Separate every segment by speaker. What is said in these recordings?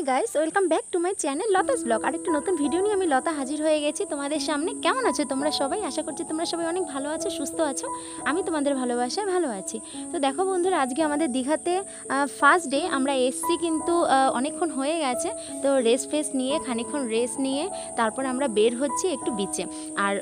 Speaker 1: Guys welcome back to my channel Lata's blog. আর একটা নতুন ভিডিও নিয়ে আমি লতা হাজির হয়ে গেছি তোমাদের সামনে। কেমন আছো তোমরা সবাই? আশা করছি তোমরা সবাই অনেক ভালো আছো, সুস্থ আছো। আমি তোমাদের ভালোবাসায় ভালো আছি। তো দেখো বন্ধুরা, আজকে আমাদের দীঘাতে ফার্স্ট ডে। আমরা এসছি কিন্তু অনেকক্ষণ হয়ে গেছে, তো রেস্ট নিয়ে খানিকক্ষণ রেস্ট নিয়ে তারপর আমরা বের হচ্ছি একটু বিচে। আর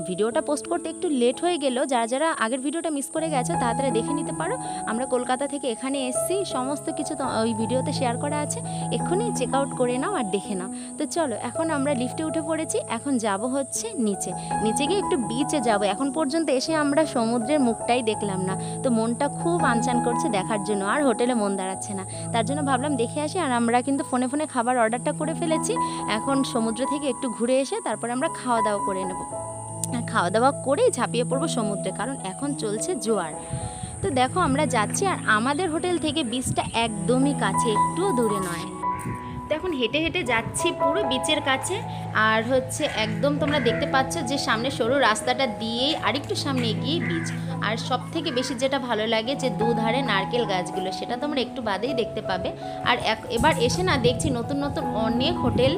Speaker 1: ভিডিওটা পোস্ট করতে একটু লেট হয়ে গেল, যারা যারা আগের ভিডিওটা মিস করে গেছো তাড়াতাড়ি দেখে নিতে পারো। আমরা কলকাতা থেকে এখানে এসছি, সমস্ত কিছু তো ওই ভিডিওতে শেয়ার করা আছে, এক্ষুনি চেক আউট করে নাও আর দেখে নাও। তো চলো, এখন আমরা লিফটে উঠে পড়েছি, এখন যাব হচ্ছে নিচে গিয়ে একটু বিচে যাব। এখন পর্যন্ত এসে আমরা সমুদ্রের মুখটাই দেখলাম না, তো মনটা খুব আনচান করছে দেখার জন্য, আর হোটেলে মন দাঁড়াচ্ছে না। তার জন্য ভাবলাম দেখে আসি। আর আমরা কিন্তু ফোনে ফোনে খাবার অর্ডারটা করে ফেলেছি। এখন সমুদ্র থেকে একটু ঘুরে এসে তারপর আমরা খাওয়া দাওয়া করে নেব। আর খাওয়া দাওয়া করেই ঝাঁপিয়ে পড়বো সমুদ্রে, কারণ এখন চলছে জোয়ার। তো দেখো আমরা যাচ্ছি, আর আমাদের হোটেল থেকে বিচটা একদমই কাছে, একটুও দূরে নয়। তো এখন হেঁটে হেঁটে যাচ্ছি পুরো বিচের কাছে। আর হচ্ছে একদম তোমরা দেখতে পাচ্ছ যে সামনে সরু রাস্তাটা দিয়েই আরেকটু সামনে এগিয়ে বিচ। আর সব থেকে বেশি যেটা ভালো লাগে যে দুধারে নারকেল গাছগুলো, সেটা তোমরা একটু বাদেই দেখতে পাবে। আর এবার এসে না দেখছি নতুন নতুন অনেক হোটেল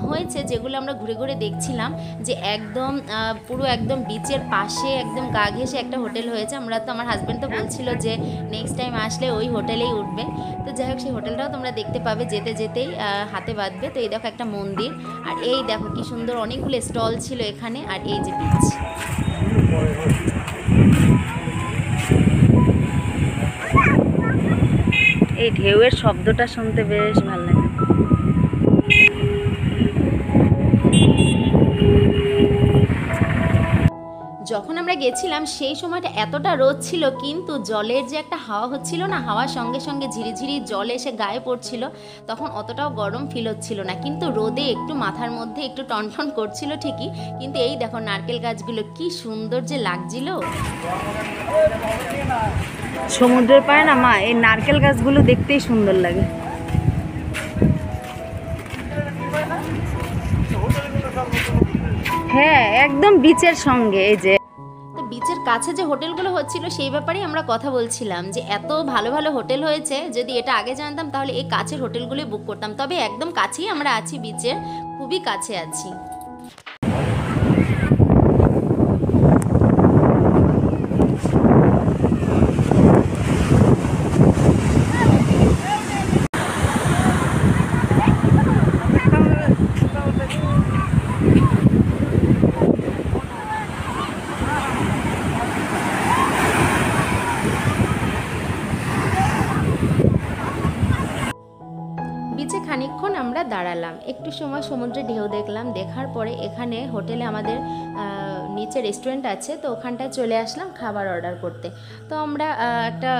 Speaker 1: হয়েছে, যেগুলো আমরা ঘুরে ঘুরে দেখছিলাম যে একদম পুরো একদম বিচের পাশে একদম গা ঘেঁষে একটা হোটেল হয়েছে। আমার হাজব্যান্ড তো বলছিল যে নেক্সট টাইম আসলে ওই হোটেলেই উঠবে। তো যাই হোক, সেই হোটেলটাও তোমরা দেখতে পাবে যেতে যেতেই হাতে বাঁধবে। তো এই দেখো একটা মন্দির, আর এই দেখো কি সুন্দর অনেকগুলো স্টল ছিল এখানে। আর এই যে বিচ, এই ঢেউয়ের শব্দটা শুনতে বেশ ভালো লাগে। যখন আমরা গেছিলাম সেই সময়টা এতটা রোদ ছিল, কিন্তু জলের যে একটা হাওয়া হচ্ছিল না, হাওয়ার সঙ্গে সঙ্গে ঝিরিঝিরি জল এসে গায়ে পড়ছিল, তখন অতটাও গরম ফিল হচ্ছিল না। কিন্তু রোদে একটু মাথার মধ্যে একটু টনটন করছিল ঠিকই, কিন্তু এই দেখো নারকেল গাছগুলো কি সুন্দর যে লাগছিল। সমুদ্রের পাড়ে না মা, এই নারকেল গাছগুলো দেখতেই সুন্দর লাগে। হ্যাঁ, একদম বিচের সঙ্গে। এই যে তো বিচের কাছে যে হোটেলগুলো হচ্ছিল সেই ব্যাপারেই আমরা কথা বলছিলাম, যে এত ভালো ভালো হোটেল হয়েছে, যদি এটা আগে জানতাম তাহলে এই কাছের হোটেলগুলোই বুক করতাম। তবে একদম কাছেই আমরা আছি, বিচের খুবই কাছে আছি। বিচে খানিকক্ষণ আমরা দাঁড়ালাম, একটু সময় সমুদ্রে ঢেউ দেখলাম। দেখার পরে এখানে হোটেলে আমাদের নিচে রেস্টুরেন্ট আছে, তো ওখানটায় চলে আসলাম খাবার অর্ডার করতে। তো আমরা একটা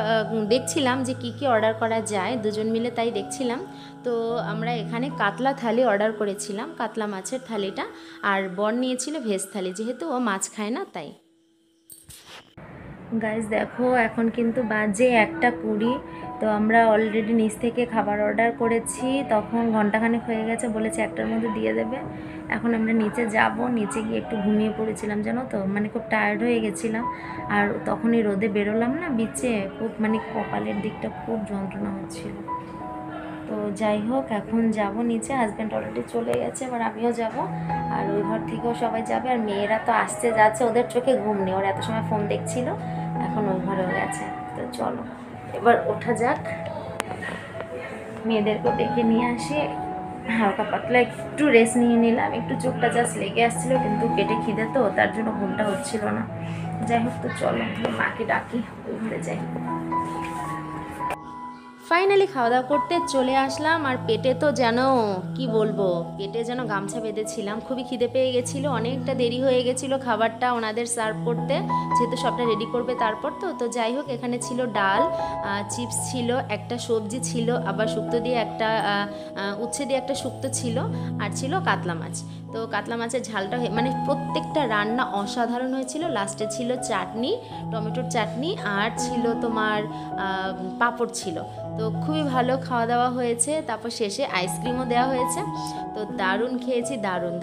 Speaker 1: দেখছিলাম যে কি কি অর্ডার করা যায় দুজন মিলে, তাই দেখছিলাম। তো আমরা এখানে কাতলা থালি অর্ডার করেছিলাম, কাতলা মাছের থালিটা। আর বর নিয়েছিল ভেজ থালি, যেহেতু ও মাছ খায় না তাই। গাইস দেখো, এখন কিন্তু বাজে 1:20। তো আমরা অলরেডি নিচ থেকে খাবার অর্ডার করেছি, তখন ঘন্টাখানেক হয়ে গেছে, বলেছে 1টার মধ্যে দিয়ে দেবে। এখন আমরা নিচে যাব, নিচে গিয়ে একটু ঘুমিয়ে পড়েছিলাম জানো তো, মানে খুব টায়ার্ড হয়ে গেছিলাম। আর তখনই রোদে বেরোলাম না বিচে, খুব মানে কপালের দিকটা খুব যন্ত্রণা হচ্ছিল। তো যাই হোক, এখন যাব নিচে। হাজব্যান্ড অলরেডি চলে গেছে, এবার আমিও যাব। আর ওই ঘর থেকেও সবাই যাবে। আর মেয়েরা তো আসছে যাচ্ছে, ওদের চোখে ঘুম নেই, ওরা এত সময় ফোন দেখছিল, এখন ওই ঘরেও গেছে। তো চলো এবার ওঠা যাক, মেয়েদেরকেও ডেকে নিয়ে আসি। হালকা পাতলা একটু রেস্ট নিয়ে নিলাম, একটু চোখটা জাস্ট লেগে আসছিলো, কিন্তু পেটে খিদে তো, তার জন্য ঘুমটা হচ্ছিল না। যাই হোক, তো চলো মাকে ডাকি, ওই ঘরে যাই। ফাইনালি খাওয়া দাওয়া করতে চলে আসলাম। আর পেটে তো যেন কি বলবো, পেটে যেন গামছা বেঁধেছিলাম, খুবই খিদে পেয়ে গেছিলো। অনেকটা দেরি হয়ে গেছিলো খাবারটা ওনাদের সার্ভ করতে, যেহেতু সবটা রেডি করবে তারপর। তো যাই হোক, এখানে ছিল ডাল, চিপস ছিল, একটা সবজি ছিল, আবার শুক্তো দিয়ে একটা উচ্ছে দিয়ে একটা শুক্তো ছিল, আর ছিল কাতলা মাছ। তো কাতলা মাছের ঝালটা মানে প্রত্যেকটা রান্না অসাধারণ হয়েছিল। লাস্টে ছিল চাটনি, টমেটোর চাটনি, আর ছিল তোমার পাঁপড় ছিল। তো খুবই ভালো খাওয়া দাওয়া হয়েছে। তারপর শেষে আইসক্রিমও দেওয়া হয়েছে। তো দারুণ খেয়েছি, দারুণ।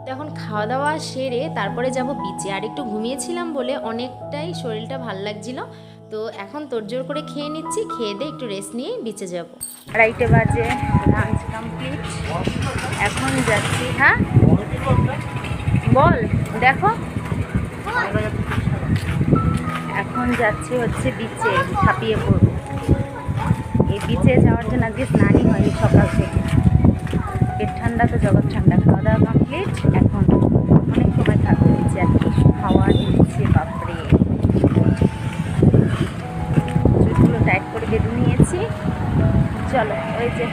Speaker 1: তো এখন খাওয়া দাওয়া সেরে তারপরে যাব বিচে। আর একটু ঘুমিয়েছিলাম বলে অনেকটাই শরীরটা ভাল লাগছিল। তো এখন তোড়জোড় করে খেয়ে নিচ্ছি, খেয়ে দিয়ে একটু রেস্ট নিয়ে বিচে যাব। 2:30 বাজে, লাঞ্চ কমপ্লিট, এখন যাচ্ছি। হ্যাঁ বল, দেখো এখন যাচ্ছি হচ্ছে বিচে, ছাপিয়ে পড়বো। এই বিচে যাওয়ার জন্য আজকে স্নানই হয়নি সকাল থেকে। পেট ঠান্ডা তো জগৎ ঠান্ডা। খাওয়া দাওয়া কমপ্লিট, এখন অনেক সময় থাকতে দিচ্ছি আর কি। হাওয়া দিচ্ছে বাপরে, চুলগুলো টাইট করে বেঁধে নিয়েছি। চলো, ওই যে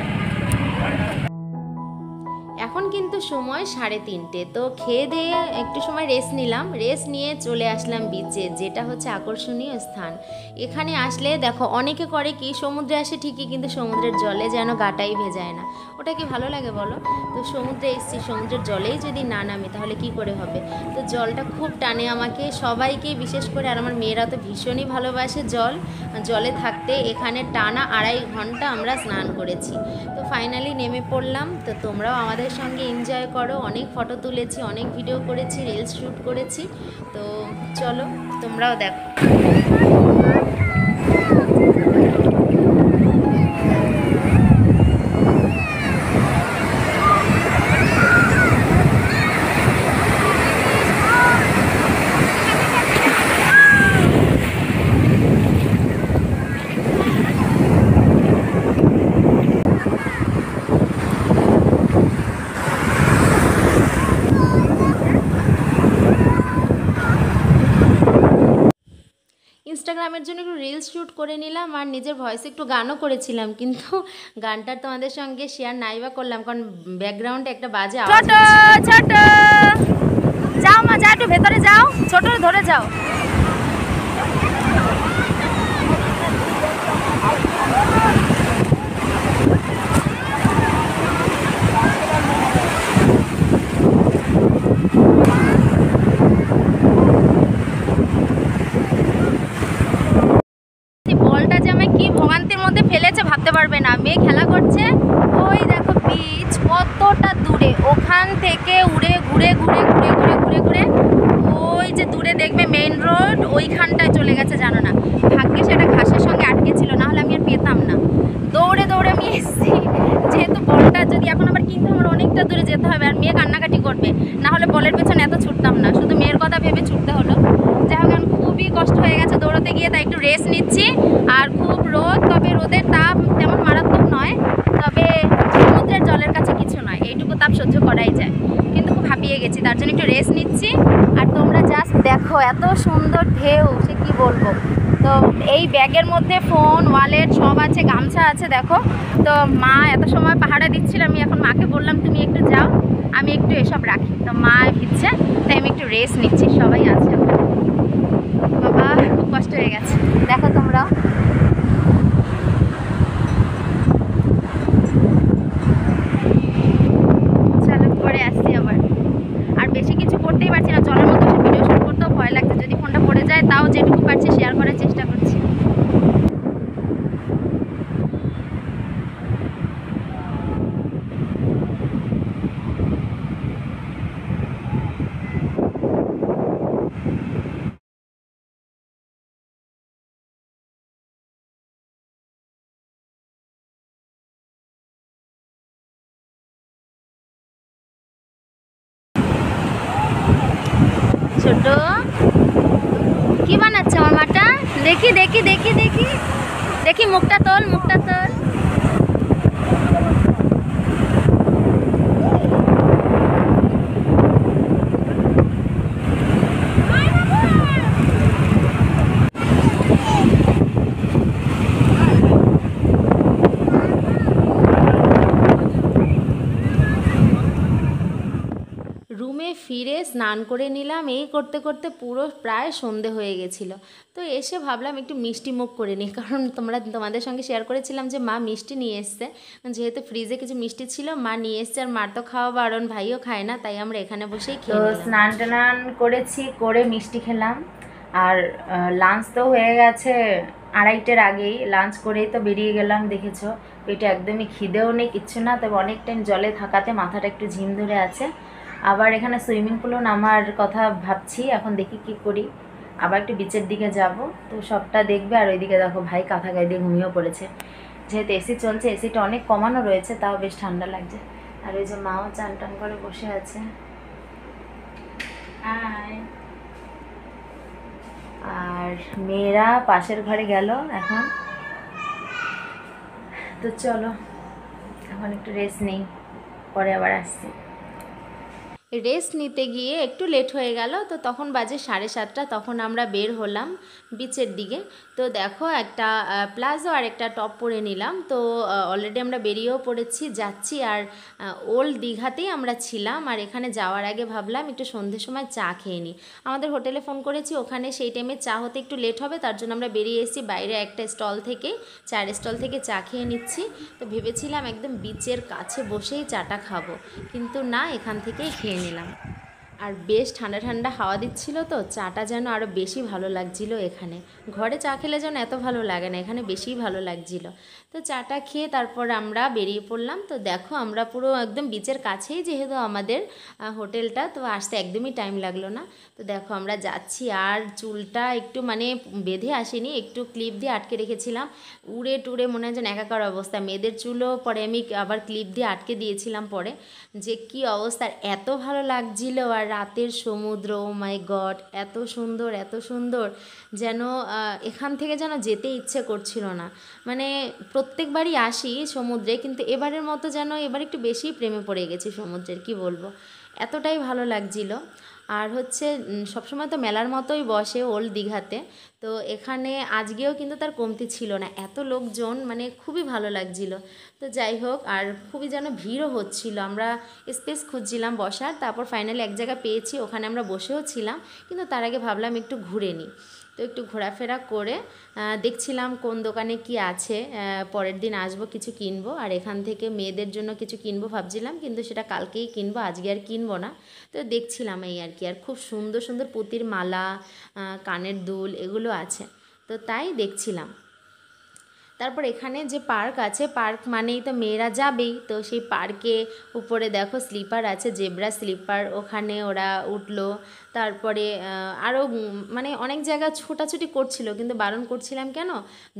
Speaker 1: এখন কিন্তু সময় 3:30। তো খেয়ে দিয়ে একটু সময় রেস্ট নিলাম, রেস্ট নিয়ে চলে আসলাম বিচে, যেটা হচ্ছে আকর্ষণীয় স্থান। এখানে আসলে দেখো অনেকে করে কি, সমুদ্রে আসে ঠিকই, কিন্তু সমুদ্রের জলে যেন গাটাই ভেজায় না। ওটা কি ভালো লাগে বলো? তো সমুদ্রে এসেছি, সমুদ্রের জলেই যদি না নামি তাহলে কি করে হবে? তো জলটা খুব টানে আমাকে, সবাইকে, বিশেষ করে। আর আমার মেয়েরা তো ভীষণই ভালোবাসে জলে থাকতে। এখানে টানা 2.5 ঘন্টা আমরা স্নান করেছি। তো ফাইনালি নেমে পড়লাম। তো তোমরাও আমাদের সঙ্গে এনজয় করো। অনেক ফটো তুলেছি, অনেক ভিডিও করেছি, রিলস শ্যুট করেছি। তো চলো তোমরাও দেখো। ইনস্টাগ্রামের জন্য একটু রিলস শ্যুট করে নিলাম, আর নিজের ভয়েসে একটু গানও করেছিলাম, কিন্তু গানটা তোমাদের সঙ্গে শেয়ার নাই বা করলাম, কারণ ব্যাকগ্রাউন্ডে একটা বাজে আওয়াজ। ছোট যাও মা, যাও একটু ভেতরে যাও, ছোট ধরে যাও। বলটা যে আমায় কি ভোগান্তির মধ্যে ফেলেছে ভাবতে পারবে না। মেয়ে খেলা করছে, ওই দেখো বিচ কতটা দূরে, ওখান থেকে উড়ে ঘুরে ঘুরে ঘুরে ঘুরে ঘুরে ঘুরে ওই যে দূরে দেখবে মেইন রোড, ওইখানটায় চলে গেছে। জানো না, ভাগ্যে সেটা ঘাসের সঙ্গে আটকে ছিল, না হলে আমি আর পেতাম না। দৌড়ে দৌড়ে আমি এসেছি, যেহেতু বলটা যদি এখন আবার কিনতে আমার অনেকটা দূরে যেতে হবে, আর মেয়ে কান্নাকাটি করবে, না হলে বলের পেছনে এত ছুটতাম না। শুধু মেয়ের কথা ভেবে ছুটতে হলো। যাই হোক, খুবই কষ্ট হয়ে গেছে দৌড়াতে গিয়ে, তাই একটু রেস্ট নিচ্ছি। আর খুব রোদ, তবে রোদের তাপ তেমন মারাত্মক নয়, তবে সমুদ্রের জলের কাছে কিছু নয়, এইটুকু তাপ সহ্য করাই যায়। কিন্তু খুব হাঁপিয়ে গেছি, তার জন্য একটু রেস্ট নিচ্ছি। আর তোমরা জাস্ট দেখো এত সুন্দর ঢেউ, সে কি বলবো। তো এই ব্যাগের মধ্যে ফোন, ওয়ালেট সব আছে, গামছা আছে দেখো। তো মা এত সময় পাহারা দিচ্ছিল, আমি এখন মাকে বললাম তুমি একটু যাও, আমি একটু এসব রাখি। তো মা ভিজছে, তাই আমি একটু রেস্ট নিচ্ছি। সবাই আছে, বাবা খুব কষ্ট হয়ে গেছে। দেখো তোমরা, চলো পরে আসছি আবার। আর বেশি কিছু করতেই পারছি না, জলের মধ্যে ভিডিও শুট করতেও ভয় লাগছে, যদি ফোনটা পড়ে যায়। তাও যেটুকু পারছি শেয়ার করার চেষ্টা করছি। ছোট কি বানাচ্ছে আমার মাটা? দেখি দেখি দেখি দেখি দেখি, মুখটা তোল, মুখটা তোল। ফিরে স্নান করে নিলাম, এই করতে করতে পুরো প্রায় সন্ধে হয়ে গেছিলো। তো এসে ভাবলাম একটু মিষ্টি মুখ করে নিই, কারণ তোমাদের সঙ্গে শেয়ার করেছিলাম যে মা মিষ্টি নিয়ে এসছে, যেহেতু ফ্রিজে কিছু মিষ্টি ছিল মা নিয়ে এসছে, আর মার তো খাওয়া বারণ, ভাইও খায় না, তাই আমরা এখানে বসেই খেয়ে নিলাম। স্নান টান করেছি, করে মিষ্টি খেলাম, আর লাঞ্চ তো হয়ে গেছে 2:30-এর আগেই। লাঞ্চ করেই তো বেরিয়ে গেলাম, দেখেছো পেটে একদমই খিদেও নেই, কিচ্ছু না, তবে অনেক টাইম জলে থাকাতে মাথাটা একটু ঝিম ধরে আছে। আবার এখানে সুইমিং পুলও নামার কথা ভাবছি, এখন দেখি কি করি। আবার একটু বিচের দিকে যাব, তো সবটা দেখবে। আর ওইদিকে দেখো ভাই কাঁথা গায়ে দিয়ে ঘুমিয়েও পড়েছে, যেহেতু এসি চলছে, এসিটা অনেক কমানো রয়েছে, তাও বেশ ঠান্ডা লাগছে। আর ওই যে মাও চান টান করে বসে আছে। আর মেয়েরা পাশের ঘরে গেল এখন। তো চলো এখন একটু রেস্ট নেই, পরে আবার আসছি। রেস্ট নিতে গিয়ে একটু লেট হয়ে গেল, তো তখন বাজে 7:30, তখন আমরা বের হলাম বিচের দিকে। তো দেখো একটা প্লাজো আর একটা টপ পরে নিলাম, তো অলরেডি আমরা বেরিয়েও পড়েছি, যাচ্ছি। আর ওল্ড দীঘাতেই আমরা ছিলাম, আর এখানে যাওয়ার আগে ভাবলাম একটু সন্ধ্যের সময় চা খেয়ে নিই। আমাদের হোটেলে ফোন করেছি, ওখানে সেই টাইমে চা হতে একটু লেট হবে, তার জন্য আমরা বেরিয়ে এসেছি বাইরে একটা স্টল থেকে, চায়ের স্টল থেকে চা খেয়ে নিচ্ছি। তো ভেবেছিলাম একদম বিচের কাছে বসেই চাটা খাবো, কিন্তু না, এখান থেকেই খেয়ে নিলাম। আর বেশ ঠান্ডা ঠান্ডা হাওয়া দিচ্ছিল, তো চাটা যেন আরও বেশি ভালো লাগছিল এখানে। ঘরে চা খেলে যেন এত ভালো লাগে না, এখানে বেশি ভালো লাগছিল। তো চাটা খেয়ে তারপর আমরা বেরিয়ে পড়লাম। তো দেখো আমরা পুরো একদম বিচের কাছেই যেহেতু আমাদের হোটেলটা, তো আসতে একদমই টাইম লাগলো না। তো দেখো আমরা যাচ্ছি, আর চুলটা একটু মানে বেঁধে আসিনি, একটু ক্লিপ দিয়ে আটকে রেখেছিলাম, উড়ে টুড়ে মনে হয় যেন একাকার অবস্থা। মেয়েদের চুলও পরে আমি আবার ক্লিপ দিয়ে আটকে দিয়েছিলাম পরে, যে কি অবস্থা। এত ভালো লাগছিল, আর রাতের সমুদ্র, ও মাই গড, এত সুন্দর এত সুন্দর, যেন এখান থেকে যেন যেতে ইচ্ছে করছিল না। মানে প্রত্যেকবারই আসি সমুদ্রে, কিন্তু এবারের মতো যেন এবার একটু বেশি প্রেমে পড়ে গেছি সমুদ্রের, কি বলবো, এতটাই ভালো লাগছিল। আর হচ্ছে সবসময় তো মেলার মতোই বসে ওল্ড দীঘাতে, তো এখানে আজকেও কিন্তু তার কমতি ছিল না, এত লোকজন, মানে খুবই ভালো লাগছিল। তো যাই হোক, আর খুবই যেন ভিড়ও হচ্ছিল, আমরা স্পেস খুঁজছিলাম বসার, তারপর ফাইনালি এক জায়গা পেয়েছি, ওখানে আমরা বসেও ছিলাম, কিন্তু তার আগে ভাবলাম একটু ঘুরে নিই। তো একটু ঘোরাফেরা করে দেখছিলাম কোন দোকানে কি আছে, পরের দিন আসবো কিছু কিনবো, আর এখান থেকে মেয়েদের জন্য কিছু কিনবো ভাবছিলাম, কিন্তু সেটা কালকেই কিনবো, আজকে আর কিনবো না। তো দেখছিলাম এই আর কি। আর খুব সুন্দর সুন্দর পুঁতির মালা, কানের দুল, এগুলো আছে, তো তাই দেখছিলাম। তারপর এখানে যে পার্ক আছে, পার্ক মানেই তো মেয়েরা যাবেই, তো সেই পার্কে উপরে দেখো স্লিপার আছে, জেব্রা স্লিপার, ওখানে ওরা উঠলো। তারপরে আরও মানে অনেক জায়গা ছোটাছুটি করছিল, কিন্তু বারণ করছিলাম কেন,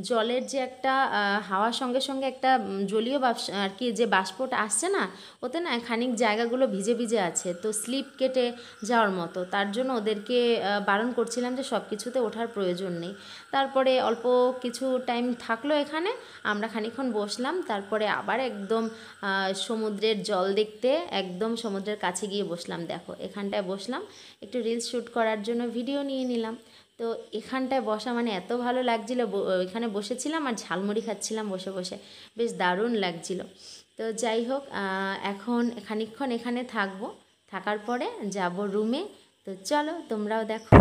Speaker 1: জলের যে একটা হাওয়ার সঙ্গে সঙ্গে একটা জলীয় আর কি যে বাষ্পটা আসছে না, ওতে না খানিক জায়গাগুলো ভিজে ভিজে আছে, তো স্লিপ কেটে যাওয়ার মতো, তার জন্য ওদেরকে বারণ করছিলাম যে সব কিছুতে ওঠার প্রয়োজন নেই। তারপরে অল্প কিছু টাইম থাকলো এখানে, আমরা খানিকক্ষণ বসলাম, তারপরে আবার একদম সমুদ্রের জল দেখতে একদম সমুদ্রের কাছে গিয়ে বসলাম। দেখো এখানটায় বসলাম, একটু রিলস শ্যুট করার জন্য ভিডিও নিয়ে নিলাম। তো এখানটায় বসা মানে এত ভালো লাগছিলো, এখানে বসেছিলাম আর ঝালমুড়ি খাচ্ছিলাম বসে বসে, বেশ দারুণ লাগছিলো। তো যাই হোক, এখন খানিকক্ষণ এখানে থাকবো, থাকার পরে যাব রুমে। তো চলো তোমরাও দেখো।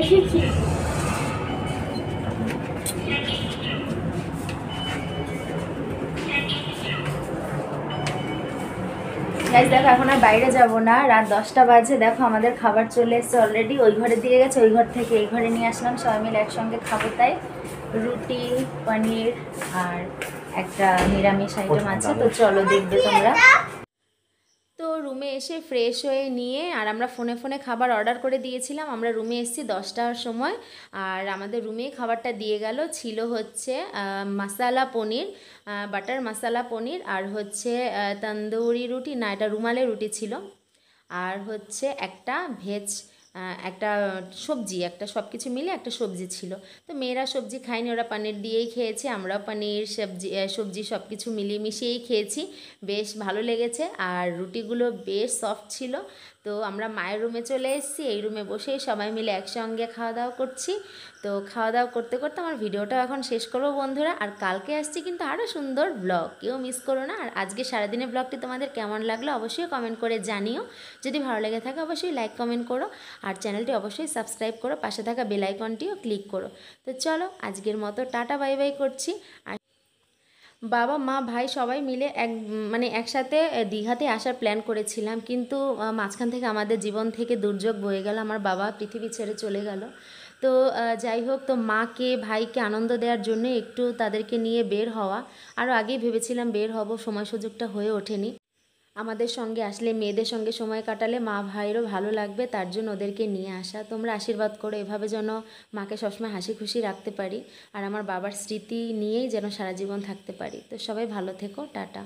Speaker 1: এসেছি। গাইস দেখো এখন আর বাইরে যাব না, রাত 10টা বাজে। দেখো আমাদের খাবার চলে এসেছে অলরেডি, ওই ঘরে দিয়ে গেছে, ওই ঘর থেকে এই ঘরে নিয়ে আসলাম, সবাই মিলে একসঙ্গে খাবো। তাই রুটি, পনির আর একটা নিরামিষ আইটেম আছে, তো চলো দেখবে তোমরা। তো তো রুমে এসে ফ্রেশ হয়ে নিয়ে আর আমরা ফোনে ফোনে খাবার অর্ডার করে দিয়েছিলাম। আমরা রুমে এসেছি 10টার সময়, আর আমাদের রুমেই খাবারটা দিয়ে গেল। ছিল হচ্ছে মশালা পনির, বাটার মশালা পনির, আর হচ্ছে তন্দুরি রুটি, না এটা রুমালি রুটি ছিল, আর হচ্ছে একটা ভেজ একটা সবজি, একটা সব কিছু মিলে একটা সবজি ছিল। তো মেয়েরা সবজি খায়নি, ওরা পনির দিয়েই খেয়েছে, আমরা পনির সবজি সব কিছু মিলিয়ে মিশিয়েই খেয়েছি। বেশ ভালো লেগেছে, আর রুটিগুলো বেশ সফট ছিল। তো আমরা মায়ের রুমে চলে এসেছি, এই রুমে বসেই সবাই মিলে একসঙ্গে খাওয়া দাওয়া করছি। তো খাওয়া দাওয়া করতে করতে আমার ভিডিওটাও এখন শেষ করবো বন্ধুরা। আর কালকে আসছি কিন্তু আরও সুন্দর ব্লগ, কেউ মিস করো না। আর আজকে সারাদিনের ব্লগটি তোমাদের কেমন লাগলো অবশ্যই কমেন্ট করে জানিও। যদি ভালো লেগে থাকে অবশ্যই লাইক কমেন্ট করো, আর চ্যানেলটি অবশ্যই সাবস্ক্রাইব করো, পাশে থাকা বেল আইকনটিও ক্লিক করো। তো চলো আজকের মতো টাটা বাই বাই করছি। আর বাবা মা ভাই সবাই মিলে একসাথে দীঘাতে আসার প্ল্যান করেছিলাম, কিন্তু মাঝখান থেকে আমাদের জীবন থেকে দুর্যোগ বয়ে গেল, আমার বাবা পৃথিবী ছেড়ে চলে গেল। তো যাই হোক, তো মাকে ভাইকে আনন্দ দেওয়ার জন্য একটু তাদেরকে নিয়ে বের হওয়া। আরও আগেই ভেবেছিলাম বের হব, সময় সুযোগটা হয়ে ওঠেনি। আমাদের সঙ্গে আসলে মেয়েদের সঙ্গে সময় কাটালে মা ভাইয়েরও ভালো লাগবে, তার জন্য ওদেরকে নিয়ে আসা। তোমরা আশীর্বাদ করো এভাবে যেন মাকে সবসময় হাসি খুশি রাখতে পারি, আর আমার বাবার স্মৃতি নিয়েই যেন সারা জীবন থাকতে পারি। তো সবাই ভালো থেকো, টাটা।